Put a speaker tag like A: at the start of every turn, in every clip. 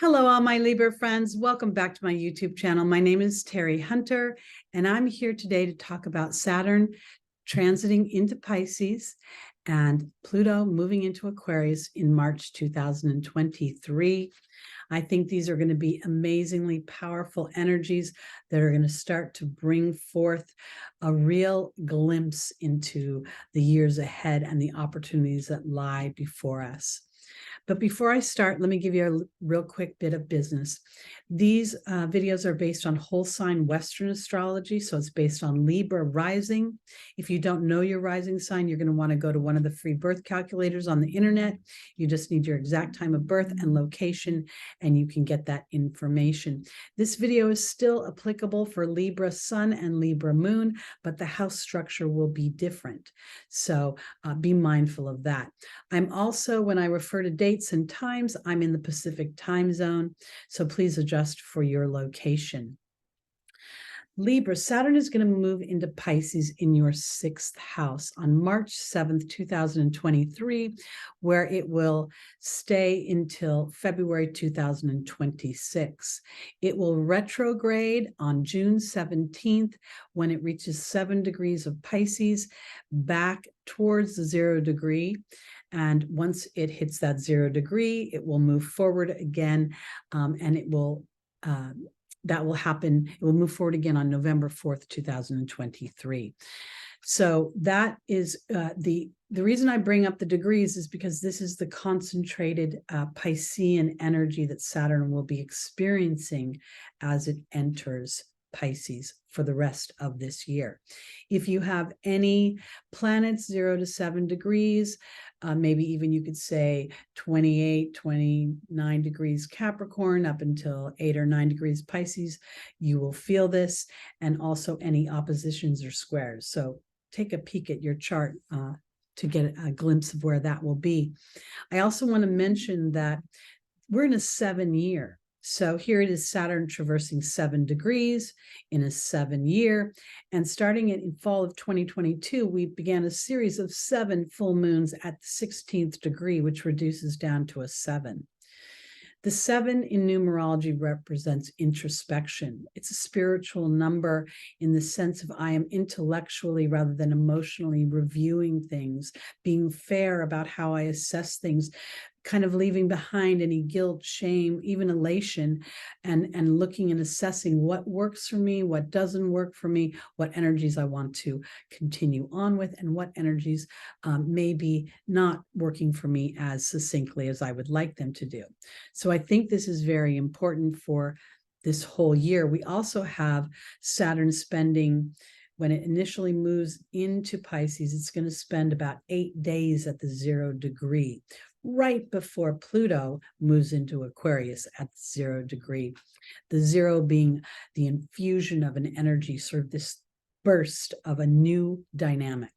A: Hello, all my Libra friends. Welcome back to my YouTube channel. My name is Teri Hunter, and I'm here today to talk about Saturn transiting into Pisces and Pluto moving into Aquarius in March 2023. I think these are going to be amazingly powerful energies that are going to start to bring forth a real glimpse into the years ahead and the opportunities that lie before us. But before I start, let me give you a real quick bit of business. These videos are based on whole sign Western astrology, so it's based on Libra rising. If you don't know your rising sign, you're going to want to go to one of the free birth calculators on the internet. You just need your exact time of birth and location, and you can get that information. This video is still applicable for Libra sun and Libra moon, but the house structure will be different. So be mindful of that. I'm also, when I refer to dates and times, I'm in the Pacific time zone, so please adjust for your location. Libra, Saturn is going to move into Pisces in your 6th house on March 7th, 2023, where it will stay until February 2026. It will retrograde on June 17th when it reaches 7 degrees of Pisces back towards the 0 degree. And once it hits that 0 degree, it will move forward again, and it will that will happen. It will move forward again on November 4th, 2023. So that is the reason I bring up the degrees is because this is the concentrated Piscean energy that Saturn will be experiencing as it enters Pisces for the rest of this year. If you have any planets 0 to 7 degrees, maybe even you could say 28, 29 degrees Capricorn up until 8 or 9 degrees Pisces, you will feel this, and also any oppositions or squares. So take a peek at your chart to get a glimpse of where that will be. I also want to mention that we're in a 7-year. So here it is Saturn traversing 7 degrees in a 7-year. And starting in fall of 2022, we began a series of 7 full moons at the 16th degree, which reduces down to a 7. The 7 in numerology represents introspection. It's a spiritual number in the sense of I am intellectually rather than emotionally reviewing things, being fair about how I assess things, kind of leaving behind any guilt, shame, even elation, and looking and assessing what works for me, what doesn't work for me, what energies I want to continue on with, and what energies may be not working for me as succinctly as I would like them to do. So I think this is very important for this whole year. We also have Saturn spending, when it initially moves into Pisces, it's going to spend about 8 days at the 0 degree, right before Pluto moves into Aquarius at 0 degree. The 0 being the infusion of an energy, sort of this burst of a new dynamic.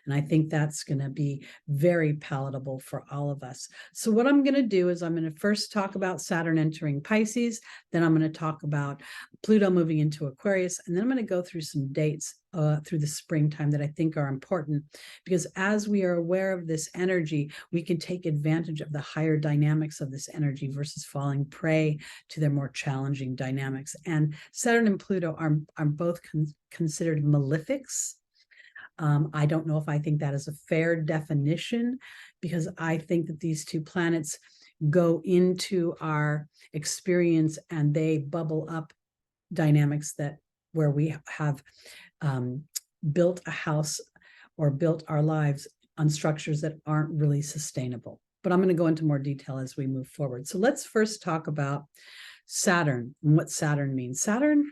A: And I think that's going to be very palatable for all of us. So what I'm going to do is I'm going to first talk about Saturn entering Pisces, then I'm going to talk about Pluto moving into Aquarius, and then I'm going to go through some dates through the springtime that I think are important, because as we are aware of this energy, we can take advantage of the higher dynamics of this energy versus falling prey to their more challenging dynamics. And Saturn and Pluto are both considered malefics. I don't know if I think that is a fair definition, because I think that these two planets go into our experience and they bubble up dynamics where we have built a house or built our lives on structures that aren't really sustainable. But I'm going to go into more detail as we move forward. So let's first talk about Saturn and what Saturn means. Saturn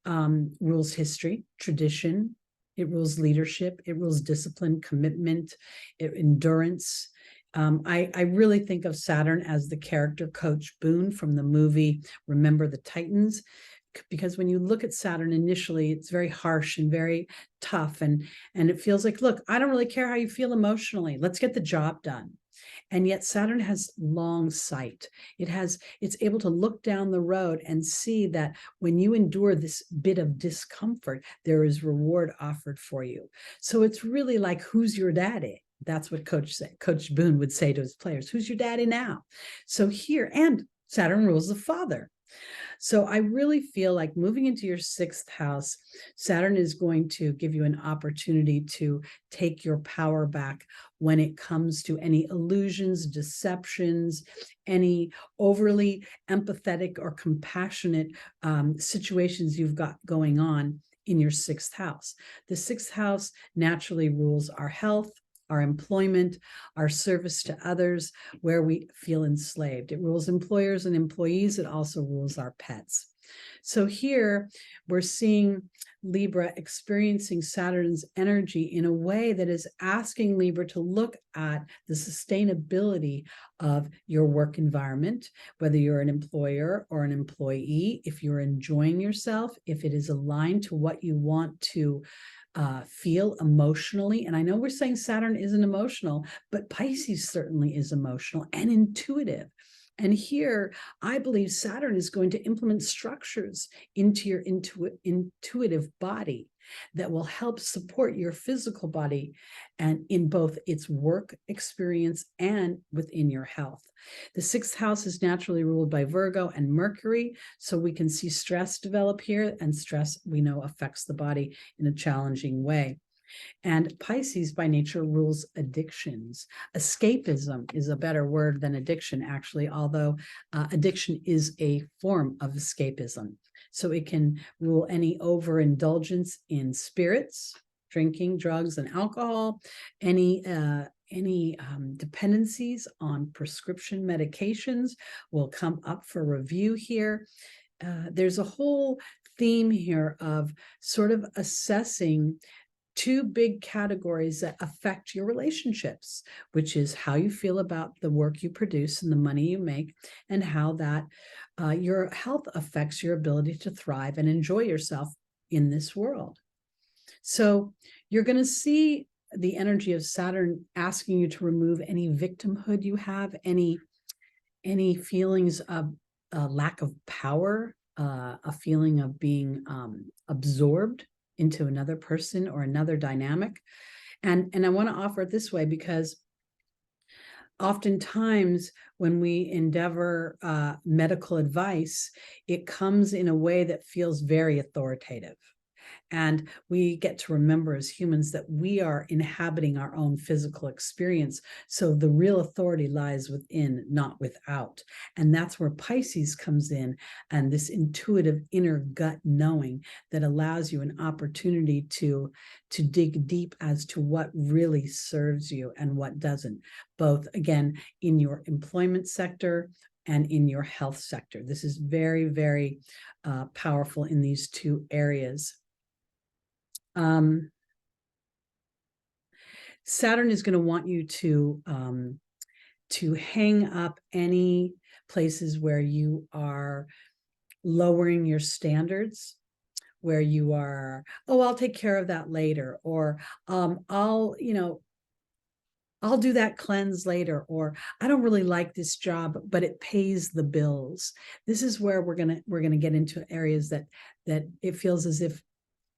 A: rules history, tradition. It rules leadership. It rules discipline, commitment, endurance. I really think of Saturn as the character Coach Boone from the movie Remember the Titans, because when you look at Saturn initially, it's very harsh and very tough, and it feels like, look, I don't really care how you feel emotionally. Let's get the job done. And yet Saturn has long sight. It's able to look down the road and see that when you endure this bit of discomfort, there is reward offered for you. So it's really like, who's your daddy? That's what Coach Boone would say to his players. Who's your daddy now? So here, and Saturn rules the father. So I really feel like moving into your sixth house, Saturn is going to give you an opportunity to take your power back when it comes to any illusions, deceptions, any overly empathetic or compassionate situations you've got going on in your sixth house. The sixth house naturally rules our health, our employment, our service to others, where we feel enslaved. It rules employers and employees. It also rules our pets. So here we're seeing Libra experiencing Saturn's energy in a way that is asking Libra to look at the sustainability of your work environment, whether you're an employer or an employee, if you're enjoying yourself, if it is aligned to what you want to feel emotionally. And I know we're saying Saturn isn't emotional, but Pisces certainly is emotional and intuitive. And here, I believe Saturn is going to implement structures into your intuitive body that will help support your physical body and in both its work experience and within your health. The sixth house is naturally ruled by Virgo and Mercury, so we can see stress develop here, and stress we know affects the body in a challenging way. And Pisces by nature rules addictions. Escapism is a better word than addiction, actually, although addiction is a form of escapism. So it can rule any overindulgence in spirits, drinking, drugs, and alcohol, any dependencies on prescription medications will come up for review here. There's a whole theme here of sort of assessing two big categories that affect your relationships, which is how you feel about the work you produce and the money you make, and how that your health affects your ability to thrive and enjoy yourself in this world. So you're going to see the energy of Saturn asking you to remove any victimhood you have, any feelings of lack of power, a feeling of being absorbed into another person or another dynamic. And I want to offer it this way because oftentimes when we endeavor medical advice, it comes in a way that feels very authoritative. And we get to remember as humans that we are inhabiting our own physical experience. So the real authority lies within, not without. And that's where Pisces comes in, and this intuitive inner gut knowing that allows you an opportunity to dig deep as to what really serves you and what doesn't, both, again, in your employment sector and in your health sector. This is very, very powerful in these two areas. Saturn is going to want you to hang up any places where you are lowering your standards, where you are, oh, I'll take care of that later, or I'll do that cleanse later, or I don't really like this job, but it pays the bills. This is where we're gonna get into areas that it feels as if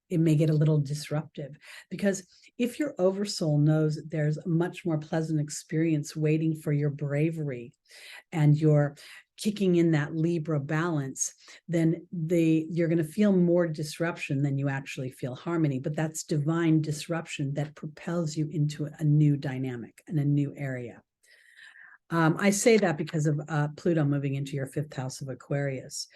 A: it may get a little disruptive, because if your oversoul knows that there's a much more pleasant experience waiting for your bravery and you're kicking in that Libra balance, then you're going to feel more disruption than you actually feel harmony. But that's divine disruption that propels you into a new dynamic and a new area. I say that because of Pluto moving into your fifth house of Aquarius.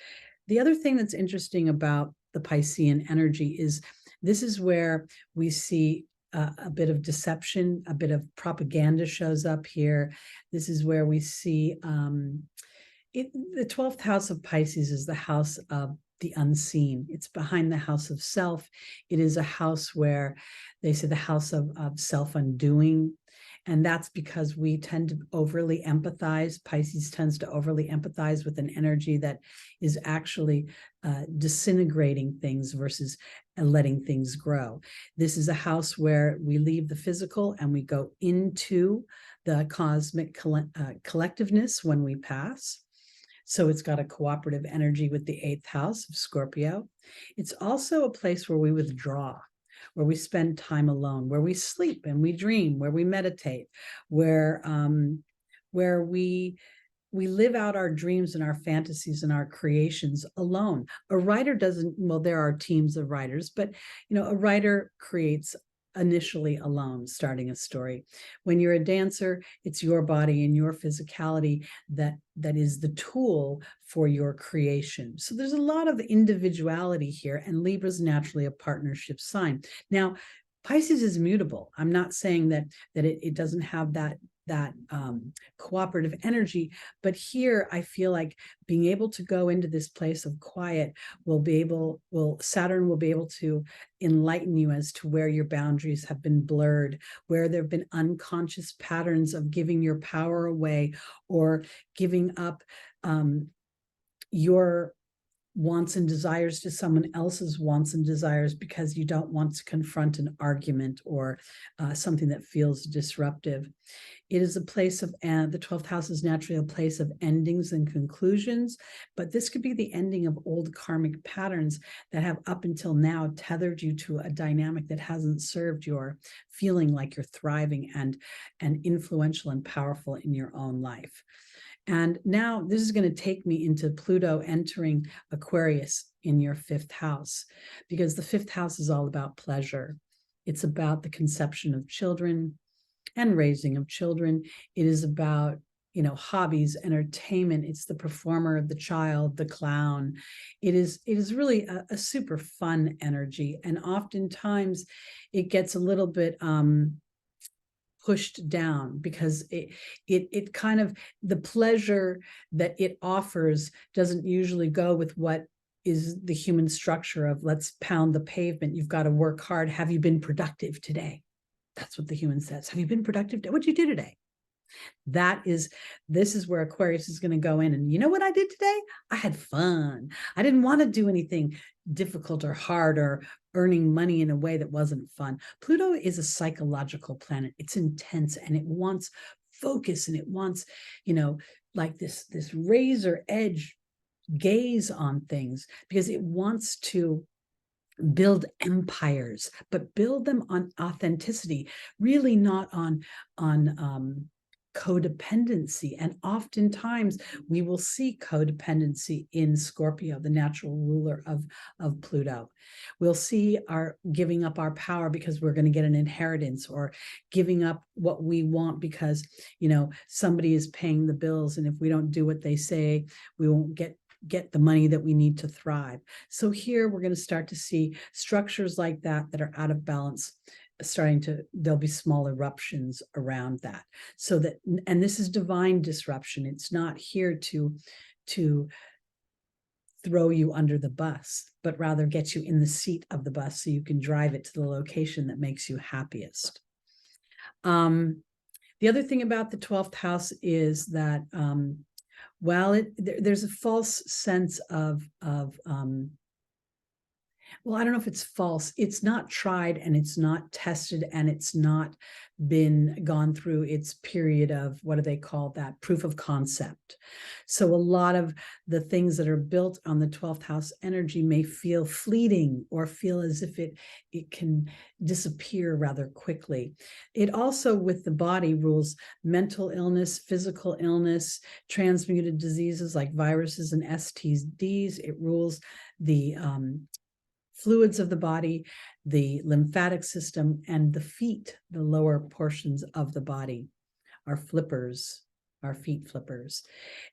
A: The other thing that's interesting about the Piscean energy is this is where we see a bit of deception, a bit of propaganda shows up here. This is where we see the 12th house of Pisces is the house of the unseen. It's behind the house of self. It is a house where they say the house of self-undoing. And that's because we tend to overly empathize. Pisces tends to overly empathize with an energy that is actually disintegrating things versus letting things grow. This is a house where we leave the physical and we go into the cosmic collectiveness when we pass. So it's got a cooperative energy with the 8th house of Scorpio. It's also a place where we withdraw, where we spend time alone, where we sleep and we dream, where we meditate, where we we live out our dreams and our fantasies and our creations alone. A writer doesn't, well, there are teams of writers, but a writer creates initially alone, starting a story. When you're a dancer, it's your body and your physicality that is the tool for your creation. So there's a lot of individuality here, and Libra's naturally a partnership sign. Now, Pisces is mutable. I'm not saying that it doesn't have that cooperative energy, but here I feel like being able to go into this place of quiet Saturn will be able to enlighten you as to where your boundaries have been blurred, where there have been unconscious patterns of giving your power away or giving up your wants and desires to someone else's wants and desires because you don't want to confront an argument or something that feels disruptive. It is a place of, the 12th house is naturally a place of endings and conclusions, but this could be the ending of old karmic patterns that have up until now tethered you to a dynamic that hasn't served your feeling like you're thriving and influential and powerful in your own life. And now this is going to take me into Pluto entering Aquarius in your 5th house, because the 5th house is all about pleasure. It's about the conception of children and raising of children. It is about, hobbies, entertainment. It's the performer, the child, the clown. It is really a super fun energy. And oftentimes it gets a little bit, pushed down because it kind of, the pleasure that it offers doesn't usually go with what is the human structure of let's pound the pavement. You've got to work hard. Have you been productive today? That's what the human says. Have you been productive? What'd you do today? This is where Aquarius is going to go in. And you know what I did today? I had fun. I didn't want to do anything difficult or hard or earning money in a way that wasn't fun. Pluto is a psychological planet. It's intense and it wants focus and it wants, like this razor edge gaze on things, because it wants to build empires, but build them on authenticity, really not on codependency. And oftentimes we will see codependency in Scorpio, the natural ruler of Pluto. We'll see our giving up our power because we're going to get an inheritance, or giving up what we want because, somebody is paying the bills. And if we don't do what they say, we won't get the money that we need to thrive. So here we're going to start to see structures like that are out of balance there'll be small eruptions around that. So that, and this is divine disruption. It's not here to throw you under the bus, but rather get you in the seat of the bus so you can drive it to the location that makes you happiest. The other thing about the 12th house is that there's a false sense of well, I don't know if it's false. It's not tried and it's not tested and it's not been gone through its period of, what do they call that? Proof of concept. So a lot of the things that are built on the 12th house energy may feel fleeting or feel as if it can disappear rather quickly. It also, with the body, rules mental illness, physical illness, transmuted diseases like viruses and STDs. It rules the fluids of the body, the lymphatic system, and the feet, the lower portions of the body, our flippers, our feet flippers.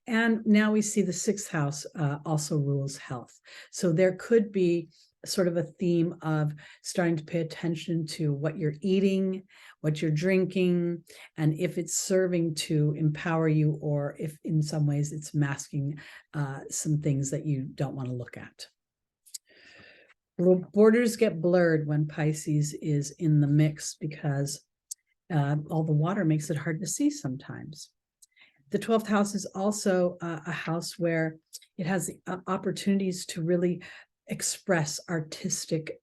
A: And now we see the 6th house also rules health. So there could be sort of a theme of starting to pay attention to what you're eating, what you're drinking, and if it's serving to empower you, or if in some ways it's masking some things that you don't want to look at. Borders get blurred when Pisces is in the mix because all the water makes it hard to see sometimes. The 12th house is also a house where it has opportunities to really express artistic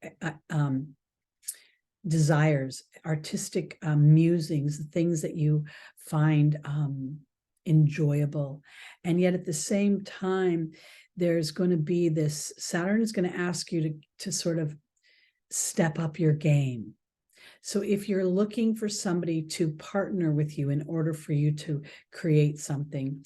A: desires, artistic musings, things that you find enjoyable. And yet at the same time, there's going to be this, Saturn is going to ask you to sort of step up your game. So if you're looking for somebody to partner with you in order for you to create something,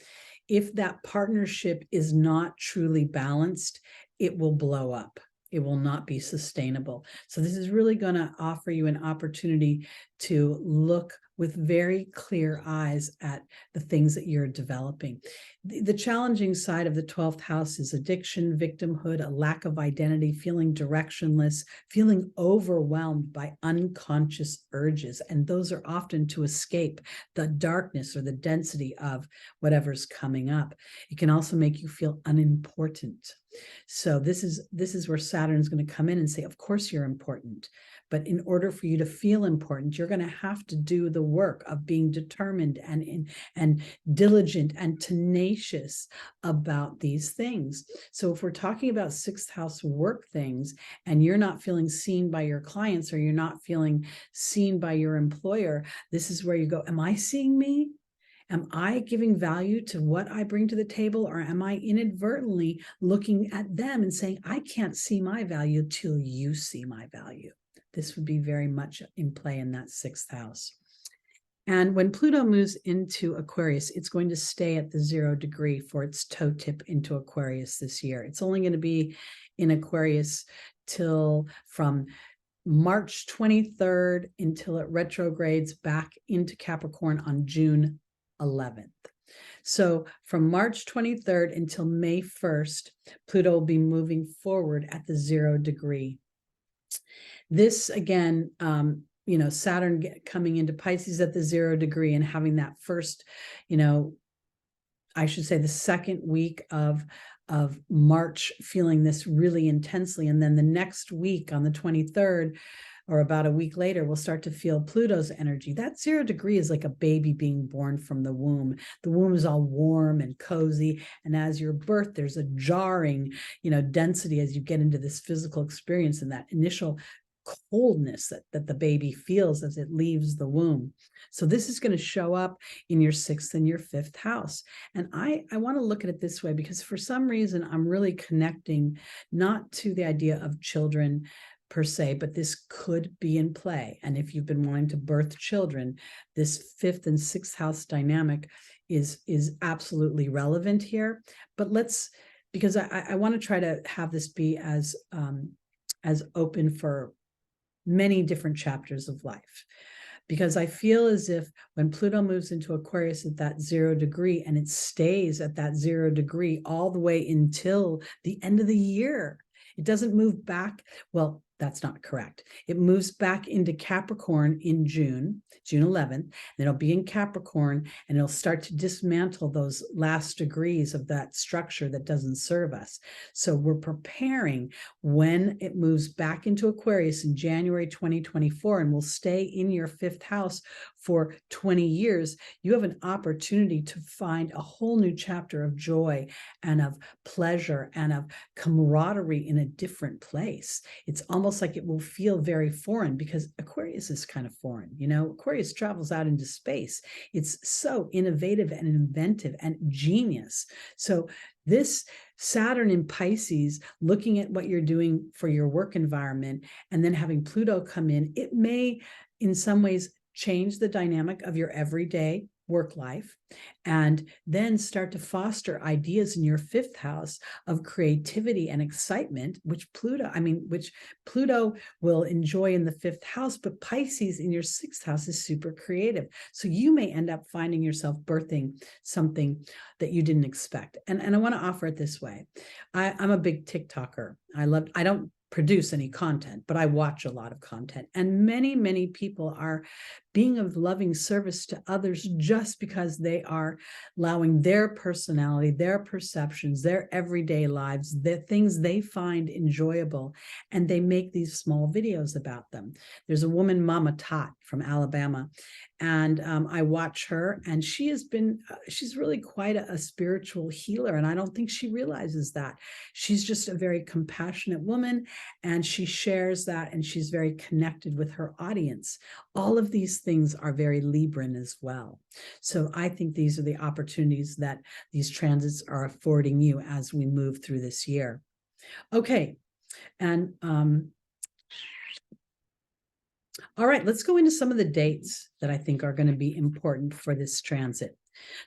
A: if that partnership is not truly balanced, it will blow up. It will not be sustainable. So this is really going to offer you an opportunity to look with very clear eyes at the things that you're developing. The challenging side of the 12th house is addiction, victimhood, a lack of identity, feeling directionless, feeling overwhelmed by unconscious urges. And those are often to escape the darkness or the density of whatever's coming up. It can also make you feel unimportant. So this is where Saturn is going to come in and say, of course you're important. But in order for you to feel important, you're going to have to do the work of being determined and diligent and tenacious about these things. So if we're talking about sixth house work things and you're not feeling seen by your clients or you're not feeling seen by your employer, this is where you go, am I seeing me? Am I giving value to what I bring to the table, or am I inadvertently looking at them and saying, I can't see my value till you see my value? This would be very much in play in that sixth house. And when Pluto moves into Aquarius, it's going to stay at the 0 degree for its toe tip into Aquarius this year. It's only going to be in Aquarius till from March 23rd until it retrogrades back into Capricorn on June 11th. So from March 23rd until May 1st, Pluto will be moving forward at the 0 degree. This again, Saturn coming into Pisces at the 0 degree and having that first, I should say the second week of March feeling this really intensely. And then the next week on the 23rd, or about a week later, we'll start to feel Pluto's energy. That 0 degree is like a baby being born from the womb. The womb is all warm and cozy. And as you're birthed, there's a jarring, density as you get into this physical experience and that initial coldness that the baby feels as it leaves the womb. So this is going to show up in your 6th and your 5th house. And I want to look at it this way because for some reason, I'm really connecting not to the idea of children per se, but this could be in play. And if you've been wanting to birth children, this 5th and 6th house dynamic is absolutely relevant here. But because I want to try to have this be as open for many different chapters of life. Because I feel as if when Pluto moves into Aquarius at that 0 degree and it stays at that 0 degree all the way until the end of the year, it doesn't move back. Well, that's not correct. It moves back into Capricorn in June 11th. And it'll be in Capricorn and it'll start to dismantle those last degrees of that structure that doesn't serve us. So we're preparing when it moves back into Aquarius in January 2024 and will stay in your 5th house for 20 years. You have an opportunity to find a whole new chapter of joy and of pleasure and of camaraderie in a different place. It's almost like it will feel very foreign because Aquarius is kind of foreign. Aquarius travels out into space. It's so innovative and inventive and genius. So this Saturn in Pisces, looking at what you're doing for your work environment and then having Pluto come in, it may in some ways change the dynamic of your everyday work life, and then start to foster ideas in your 5th house of creativity and excitement, which Pluto will enjoy in the 5th house, but Pisces in your 6th house is super creative. So you may end up finding yourself birthing something that you didn't expect. And I want to offer it this way. I'm a big TikToker. I don't produce any content, but I watch a lot of content. And many, many people are being of loving service to others just because they are allowing their personality, their perceptions, their everyday lives, the things they find enjoyable, and they make these small videos about them. There's a woman, Mama Tot from Alabama, and I watch her, and she's really quite a spiritual healer, and I don't think she realizes that. She's just a very compassionate woman, and she shares that, and she's very connected with her audience. All of these things are very Libran as well. So I think these are the opportunities that these transits are affording you as we move through this year. Okay, and all right, let's go into some of the dates that I think are going to be important for this transit.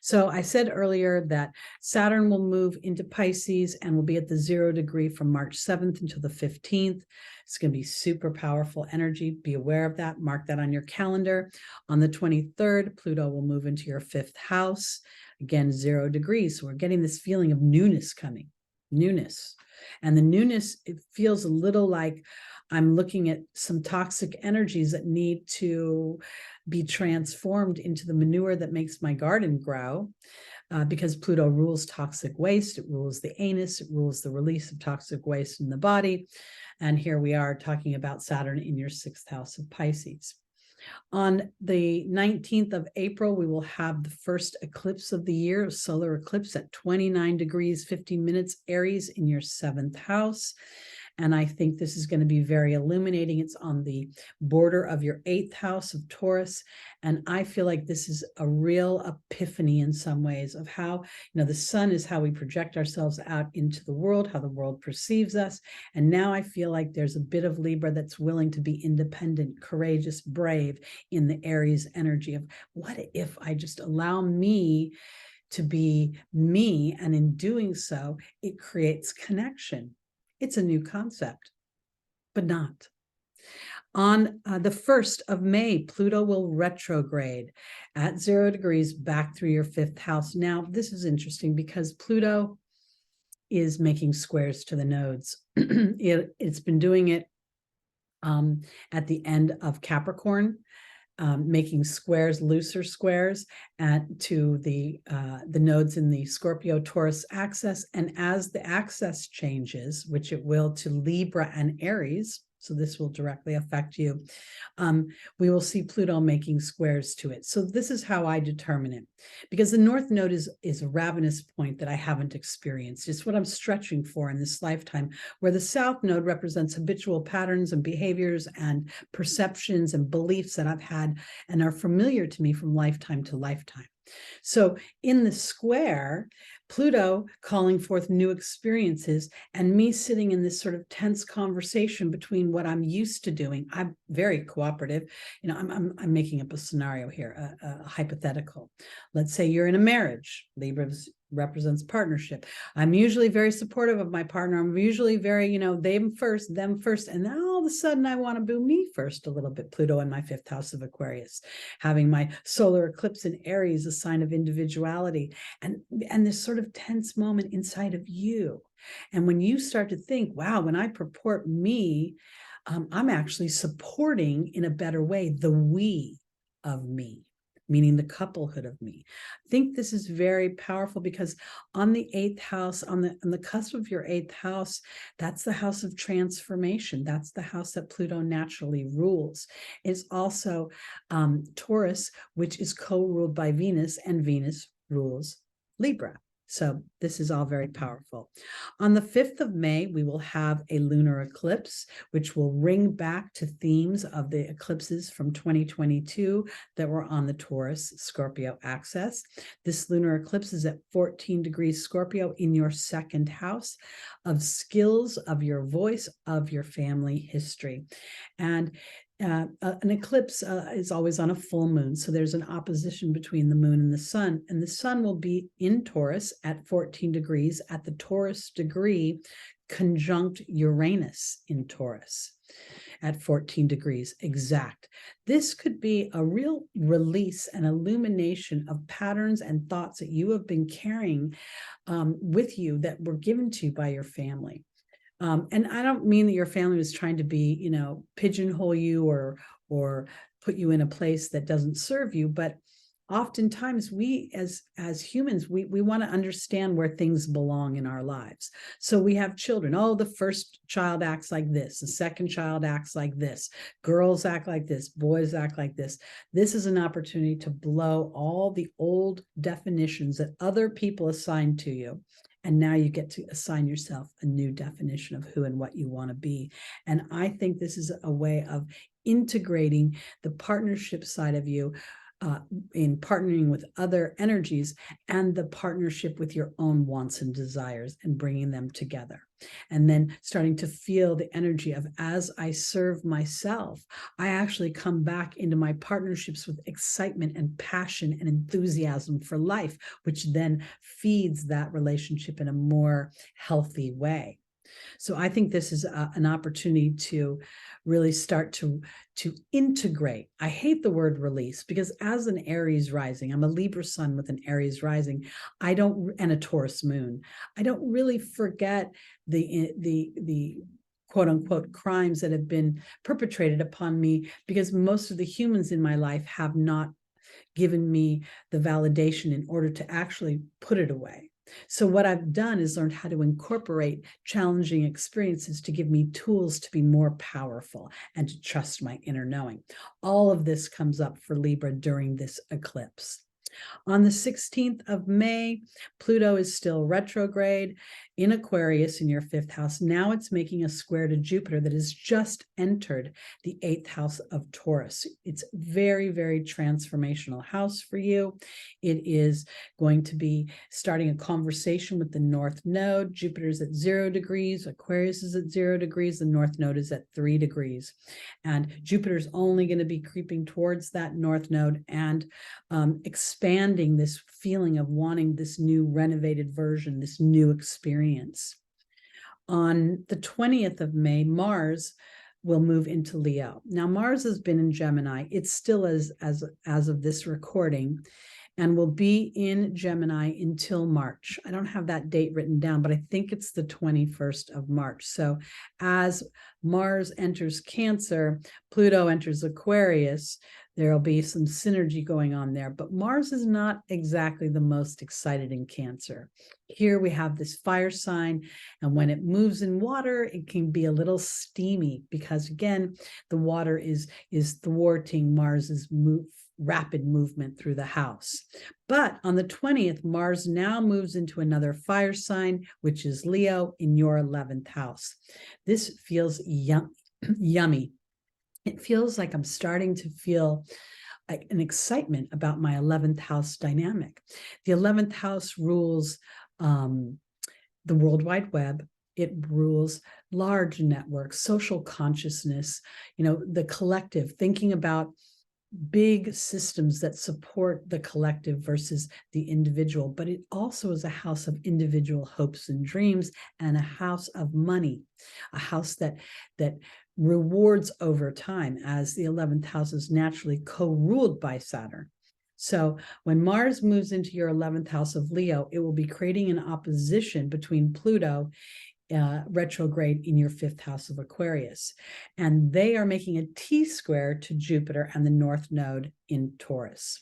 A: So I said earlier that Saturn will move into Pisces and will be at the 0 degree from March 7th until the 15th. It's going to be super powerful energy. Be aware of that. Mark that on your calendar. On the 23rd, Pluto will move into your 5th house. Again, 0 degrees. So we're getting this feeling of newness coming, newness. And the newness, it feels a little like I'm looking at some toxic energies that need to be transformed into the manure that makes my garden grow, because Pluto rules toxic waste. It rules the anus. It rules the release of toxic waste in the body. And here we are talking about Saturn in your 6th house of Pisces. On the 19th of April, we will have the first eclipse of the year, a solar eclipse at 29 degrees, 15 minutes, Aries in your 7th house. And I think this is going to be very illuminating. It's on the border of your 8th house of Taurus. And I feel like this is a real epiphany in some ways of how, the sun is how we project ourselves out into the world, how the world perceives us. And now I feel like there's a bit of Libra that's willing to be independent, courageous, brave in the Aries energy of what if I just allow me to be me, and in doing so, it creates connection. It's a new concept, but not. On the 1st of May, Pluto will retrograde at 0 degrees back through your 5th house. Now, this is interesting because Pluto is making squares to the nodes. It's been doing it at the end of Capricorn, making squares, looser squares to the nodes in the Scorpio-Taurus axis. And as the axis changes, which it will to Libra and Aries, so this will directly affect you, we will see Pluto making squares to it. So this is how I determine it, because the North Node is a ravenous point that I haven't experienced. It's what I'm stretching for in this lifetime, where the South Node represents habitual patterns and behaviors and perceptions and beliefs that I've had and are familiar to me from lifetime to lifetime. So in the square, Pluto calling forth new experiences and me sitting in this sort of tense conversation between what I'm used to doing. I'm very cooperative. I'm making up a scenario here, a hypothetical. Let's say you're in a marriage. Libra represents partnership. I'm usually very supportive of my partner. I'm usually very, them first. And then all of a sudden I want to do me first a little bit. Pluto in my 5th house of Aquarius, having my solar eclipse in Aries, a sign of individuality, and this sort of tense moment inside of you. And when you start to think, wow, when I purport me, I'm actually supporting in a better way the we of me, meaning the couplehood of me. I think this is very powerful because on the 8th house, on the cusp of your 8th house, that's the house of transformation. That's the house that Pluto naturally rules. It's also Taurus, which is co-ruled by Venus, and Venus rules Libra. So this is all very powerful. On the 5th of May, we will have a lunar eclipse, which will ring back to themes of the eclipses from 2022 that were on the Taurus Scorpio axis. This lunar eclipse is at 14 degrees Scorpio in your 2nd house of skills, of your voice, of your family history. And an eclipse is always on a full moon. So there's an opposition between the moon and the sun will be in Taurus at 14 degrees at the Taurus degree conjunct Uranus in Taurus at 14 degrees exact. This could be a real release and illumination of patterns and thoughts that you have been carrying with you that were given to you by your family. And I don't mean that your family was trying to be, pigeonhole you or put you in a place that doesn't serve you. But oftentimes we as humans, we want to understand where things belong in our lives. So we have children. Oh, the first child acts like this. The second child acts like this. Girls act like this. Boys act like this. This is an opportunity to blow all the old definitions that other people assign to you. And now you get to assign yourself a new definition of who and what you want to be. And I think this is a way of integrating the partnership side of you in partnering with other energies, and the partnership with your own wants and desires and bringing them together. And then starting to feel the energy of, as I serve myself, I actually come back into my partnerships with excitement and passion and enthusiasm for life, which then feeds that relationship in a more healthy way. So I think this is an opportunity to really start to integrate. I hate the word release, because as an Aries rising, I'm a Libra sun with an Aries rising, and a Taurus moon, I don't really forget the quote unquote crimes that have been perpetrated upon me, because most of the humans in my life have not given me the validation in order to actually put it away. So what I've done is learned how to incorporate challenging experiences to give me tools to be more powerful and to trust my inner knowing. All of this comes up for Libra during this eclipse. On the 16th of May, Pluto is still retrograde in Aquarius in your 5th house. Now it's making a square to Jupiter that has just entered the 8th house of Taurus. It's very, very transformational house for you. It is going to be starting a conversation with the North Node. Jupiter is at 0 degrees. Aquarius is at 0 degrees. The North Node is at 3 degrees. And Jupiter is only going to be creeping towards that North Node and expanding this feeling of wanting this new renovated version, this new experience. On the 20th of May, Mars will move into Leo. Now, Mars has been in Gemini. It's still as of this recording, and will be in Gemini until March. I don't have that date written down, but I think it's the 21st of March. So as Mars enters Cancer, Pluto enters Aquarius, there'll be some synergy going on there, but Mars is not exactly the most excited in Cancer. Here we have this fire sign, and when it moves in water, it can be a little steamy, because again, the water is thwarting Mars's rapid movement through the house. But on the 20th, Mars now moves into another fire sign, which is Leo, in your 11th house. This feels yummy. It feels like I'm starting to feel like an excitement about my 11th house dynamic. The 11th house rules the World Wide Web. It rules large networks, social consciousness, the collective, thinking about big systems that support the collective versus the individual. But it also is a house of individual hopes and dreams, and a house of money, a house that rewards over time, as the 11th house is naturally co-ruled by Saturn. So when Mars moves into your 11th house of Leo, it will be creating an opposition between Pluto retrograde in your 5th house of Aquarius. And they are making a T-square to Jupiter and the North Node in Taurus.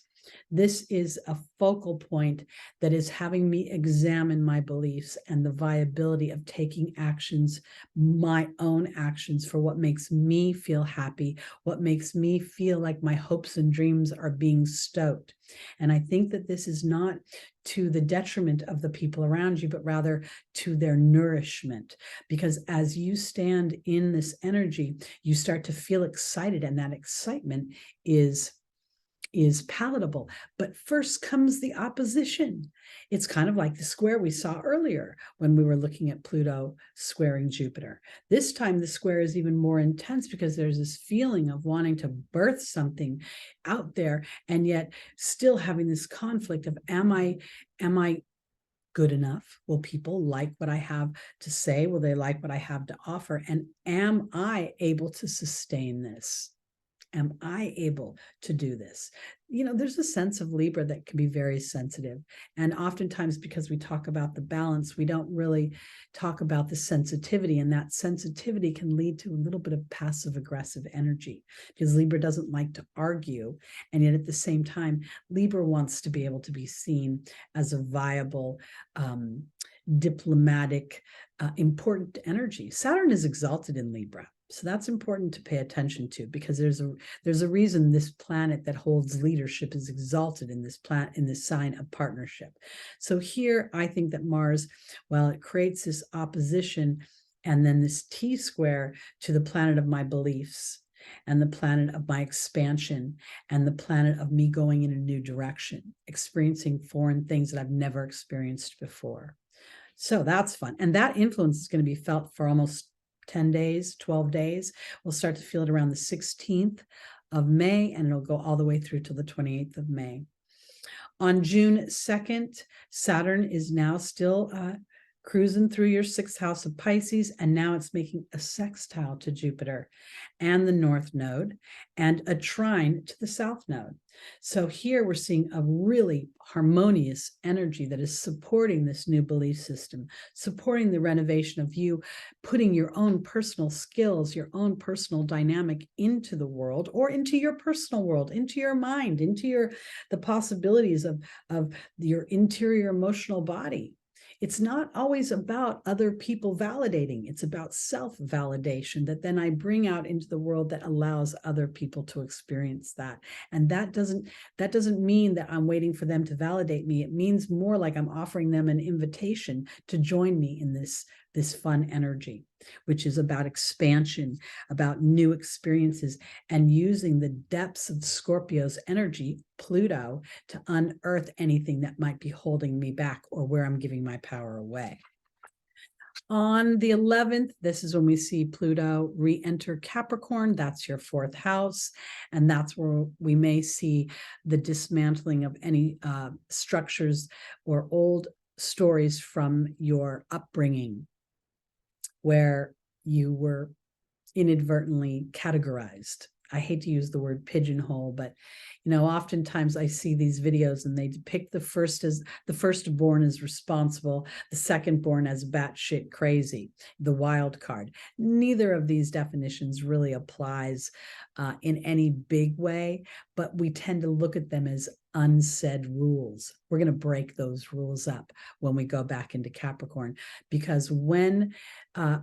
A: This is a focal point that is having me examine my beliefs and the viability of taking actions, my own actions, for what makes me feel happy, what makes me feel like my hopes and dreams are being stoked. And I think that this is not to the detriment of the people around you, but rather to their nourishment. Because as you stand in this energy, you start to feel excited, and that excitement is palatable. But first comes the opposition. It's kind of like the square we saw earlier when we were looking at Pluto squaring Jupiter. This time the square is even more intense, because there's this feeling of wanting to birth something out there, and yet still having this conflict of, am I good enough? Will people like what I have to say? Will they like what I have to offer? And am I able to sustain this? Am I able to do this? There's a sense of Libra that can be very sensitive. And oftentimes, because we talk about the balance, we don't really talk about the sensitivity. And that sensitivity can lead to a little bit of passive aggressive energy, because Libra doesn't like to argue. And yet at the same time, Libra wants to be able to be seen as a viable, diplomatic, important energy. Saturn is exalted in Libra. So that's important to pay attention to, because there's a reason this planet that holds leadership is exalted in this sign of partnership. So here, I think that Mars, while it creates this opposition and then this T-square to the planet of my beliefs, and the planet of my expansion, and the planet of me going in a new direction, experiencing foreign things that I've never experienced before. So that's fun. And that influence is going to be felt for almost 10 days, 12 days. We'll start to feel it around the 16th of May, and it'll go all the way through to the 28th of May. On June 2nd, Saturn is now still cruising through your 6th house of Pisces, and now it's making a sextile to Jupiter and the North Node, and a trine to the South Node. So here we're seeing a really harmonious energy that is supporting this new belief system, supporting the renovation of you, putting your own personal skills, your own personal dynamic into the world, or into your personal world, into your mind, into the possibilities of your interior emotional body. It's not always about other people validating. It's about self-validation that then I bring out into the world that allows other people to experience that. And that doesn't mean that I'm waiting for them to validate me. It means more like I'm offering them an invitation to join me in this fun energy, which is about expansion, about new experiences, and using the depths of Scorpio's energy, Pluto, to unearth anything that might be holding me back or where I'm giving my power away. On the 11th, this is when we see Pluto re-enter Capricorn. That's your 4th house. And that's where we may see the dismantling of any structures or old stories from your upbringing, where you were inadvertently categorized. I hate to use the word pigeonhole, but oftentimes I see these videos and they depict the firstborn as responsible, the secondborn as batshit crazy, the wild card. Neither of these definitions really applies in any big way, but we tend to look at them as unsaid rules. We're going to break those rules up when we go back into Capricorn, because when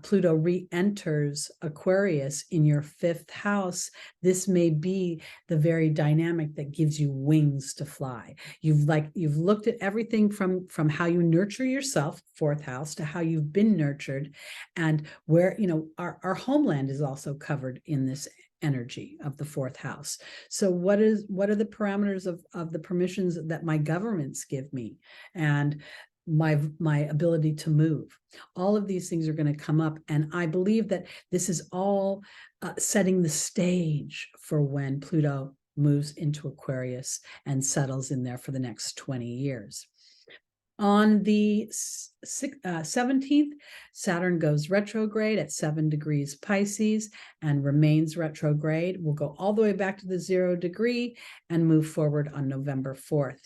A: Pluto re-enters Aquarius in your 5th house, this may be the very dynamic that gives you wings to fly. You've looked at everything from how you nurture yourself, 4th house, to how you've been nurtured, and where our homeland is also covered in this energy of the 4th house. So what are the parameters of the permissions that my governments give me, and my ability to move? All of these things are going to come up, and I believe that this is all setting the stage for when Pluto moves into Aquarius and settles in there for the next 20 years. On the 17th, Saturn goes retrograde at 7 degrees Pisces and remains retrograde. We'll go all the way back to the 0 degree and move forward on November 4th.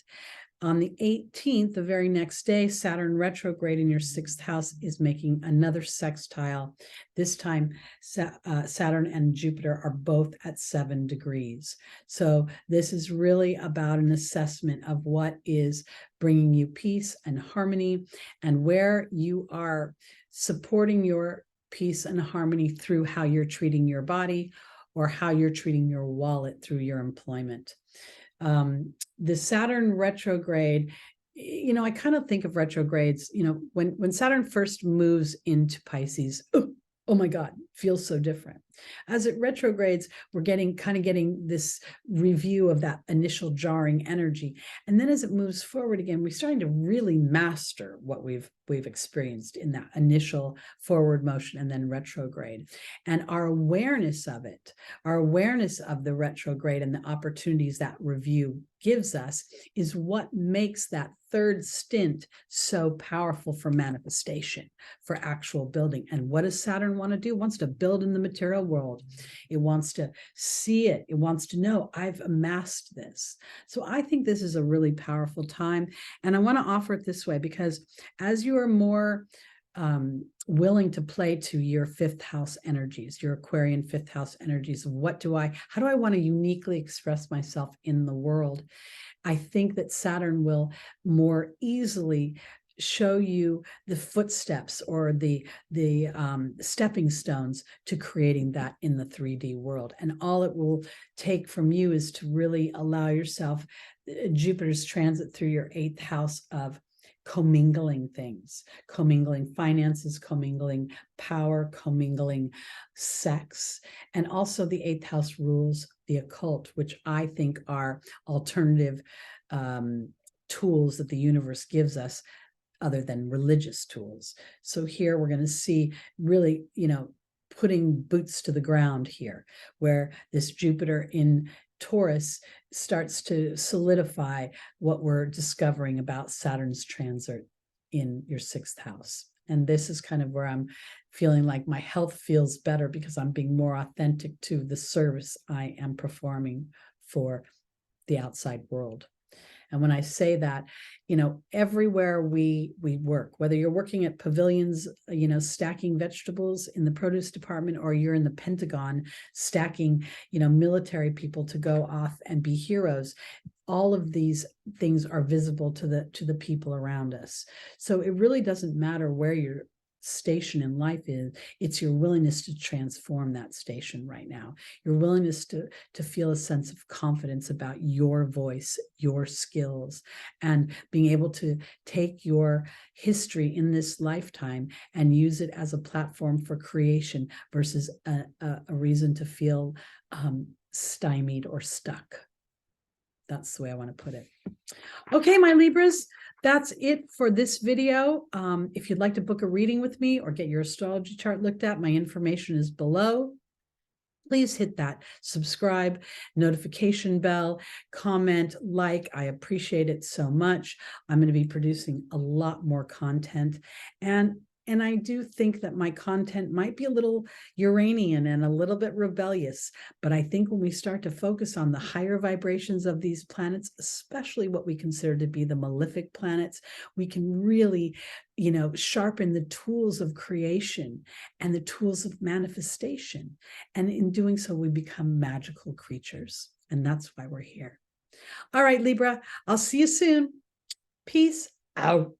A: On the 18th, the very next day, Saturn retrograde in your 6th house is making another sextile. This time, Saturn and Jupiter are both at 7 degrees. So this is really about an assessment of what is bringing you peace and harmony, and where you are supporting your peace and harmony through how you're treating your body or how you're treating your wallet through your employment. The Saturn retrograde, I kind of think of retrogrades, when Saturn first moves into Pisces, oh my God, feels so different. As it retrogrades, we're getting this review of that initial jarring energy. And then as it moves forward again, we're starting to really master what we've experienced in that initial forward motion and then retrograde. And our awareness of it, our awareness of the retrograde and the opportunities that review gives us, is what makes that third stint so powerful for manifestation, for actual building. And what does Saturn want to do? It wants to build in the material world. It wants to see it. It wants to know, I've amassed this. So I think this is a really powerful time. And I want to offer it this way, because as you are more willing to play to your 5th house energies, your Aquarian 5th house energies, how do I want to uniquely express myself in the world? I think that Saturn will more easily show you the footsteps or the stepping stones to creating that in the 3D world. And all it will take from you is to really allow yourself, Jupiter's transit through your 8th house of commingling things, commingling finances, commingling power, commingling sex, and also the eighth house rules the occult, which I think are alternative tools that the universe gives us other than religious tools. So here we're going to see really, putting boots to the ground here, where this Jupiter in Taurus starts to solidify what we're discovering about Saturn's transit in your sixth house. And this is kind of where I'm feeling like my health feels better because I'm being more authentic to the service I am performing for the outside world. And when I say that, everywhere we work, whether you're working at pavilions, stacking vegetables in the produce department, or you're in the Pentagon stacking, military people to go off and be heroes, all of these things are visible to the people around us. So it really doesn't matter where your station in life is. It's your willingness to transform that station right now, your willingness to feel a sense of confidence about your voice, your skills, and being able to take your history in this lifetime and use it as a platform for creation versus a reason to feel stymied or stuck. That's the way I want to put it. Okay, my Libras, that's it for this video. If you'd like to book a reading with me or get your astrology chart looked at, my information is below. Please hit that subscribe, notification bell, comment, like. I appreciate it so much. I'm going to be producing a lot more content. And I do think that my content might be a little Uranian and a little bit rebellious, but I think when we start to focus on the higher vibrations of these planets, especially what we consider to be the malefic planets, we can really, sharpen the tools of creation and the tools of manifestation. And in doing so, we become magical creatures. And that's why we're here. All right, Libra, I'll see you soon. Peace out.